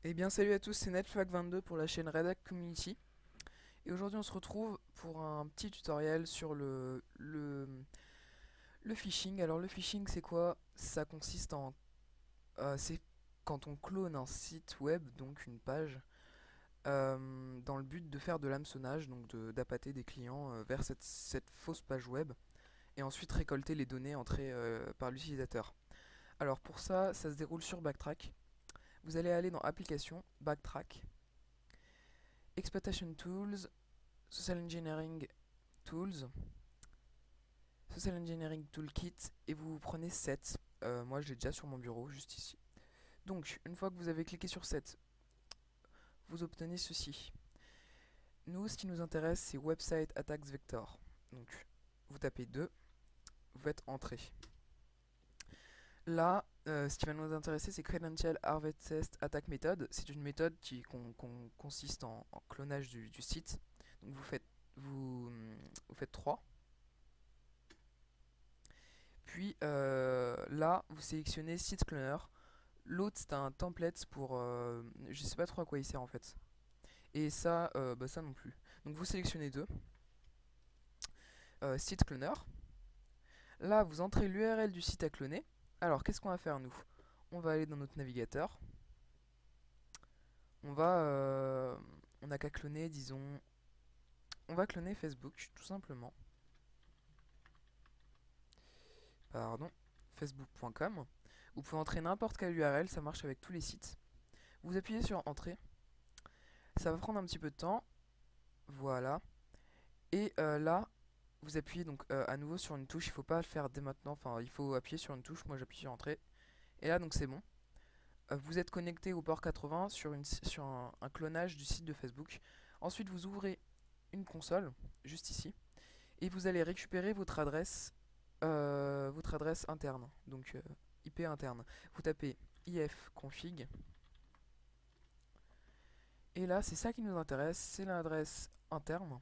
Eh bien salut à tous, c'est Netflix22 pour la chaîne Redact Community. Et aujourd'hui on se retrouve pour un petit tutoriel sur le phishing. Alors le phishing c'est quoi? Ça consiste en... c'est quand on clone un site web, donc une page, dans le but de faire de l'hameçonnage, donc d'appâter des clients vers cette fausse page web, et ensuite récolter les données entrées par l'utilisateur. Alors pour ça, ça se déroule sur Backtrack. Vous allez aller dans Applications, Backtrack, Exploitation Tools, Social Engineering Tools, Social Engineering Toolkit, et vous prenez 7. Moi je l'ai déjà sur mon bureau, juste ici. Donc, une fois que vous avez cliqué sur 7, vous obtenez ceci. Nous, ce qui nous intéresse, c'est Website Attacks Vector. Donc, vous tapez 2, vous faites Entrée. Là, ce qui va nous intéresser, c'est Credential Harvest Attack Method. C'est une méthode qui consiste en clonage du site. Donc, vous faites 3. Puis là, vous sélectionnez Site Cloner. L'autre, c'est un template pour... je sais pas trop à quoi il sert en fait. Et ça, bah ça non plus. Donc vous sélectionnez deux. Site Cloner. Là, vous entrez l'URL du site à cloner. Alors, qu'est-ce qu'on va faire nous? On va aller dans notre navigateur. On n'a qu'à cloner, disons... On va cloner Facebook, tout simplement. Pardon. Facebook.com. Vous pouvez entrer n'importe quelle URL, ça marche avec tous les sites. Vous appuyez sur Entrée. Ça va prendre un petit peu de temps. Voilà. Et là, vous appuyez donc à nouveau sur une touche. Il ne faut pas le faire dès maintenant. Enfin, il faut appuyer sur une touche. Moi, j'appuie sur Entrée. Et là, donc c'est bon. Vous êtes connecté au port 80 sur un clonage du site de Facebook. Ensuite, vous ouvrez une console, juste ici. Et vous allez récupérer votre adresse interne. Donc IP interne. Vous tapez ifconfig. Et là, c'est ça qui nous intéresse. C'est l'adresse interne.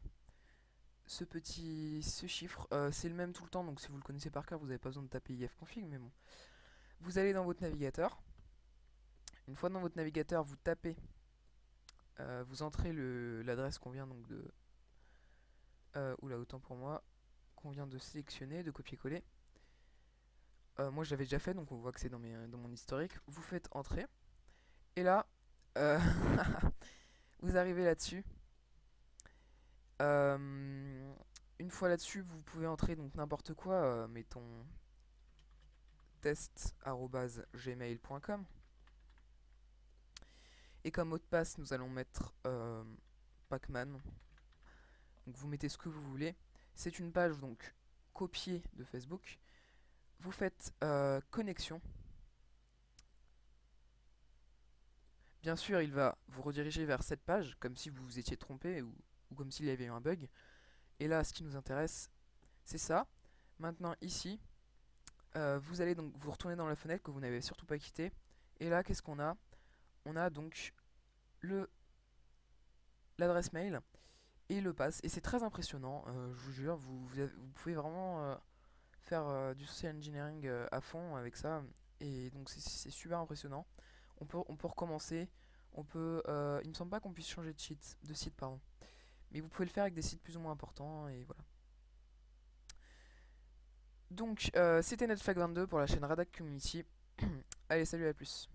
Ce chiffre, c'est le même tout le temps, donc si vous le connaissez par cœur, vous n'avez pas besoin de taper ifconfig, mais bon. Vous allez dans votre navigateur. Une fois dans votre navigateur, vous tapez, vous entrez l'adresse qu'on vient donc de... oula, autant pour moi, qu'on vient de sélectionner, de copier-coller. Moi, je l'avais déjà fait, donc on voit que c'est dans mon historique. Vous faites entrer. Et là, euh, vous arrivez là-dessus. Une fois là-dessus, vous pouvez entrer donc n'importe quoi, mettons test@gmail.com. Et comme mot de passe, nous allons mettre Pacman. Donc vous mettez ce que vous voulez. C'est une page donc copiée de Facebook. Vous faites connexion. Bien sûr, il va vous rediriger vers cette page, comme si vous vous étiez trompé ou comme s'il y avait eu un bug. Et là, ce qui nous intéresse, c'est ça. Maintenant, ici, vous allez donc vous retourner dans la fenêtre que vous n'avez surtout pas quittée. Et là, qu'est-ce qu'on a? On a donc l'adresse mail et le pass. Et c'est très impressionnant, je vous jure, vous pouvez vraiment faire du social engineering à fond avec ça. Et donc c'est super impressionnant. On peut recommencer. Il me semble pas qu'on puisse changer de site, pardon. Mais vous pouvez le faire avec des sites plus ou moins importants et voilà. Donc c'était Netflix22 pour la chaîne Radac Community. Allez, salut, à plus.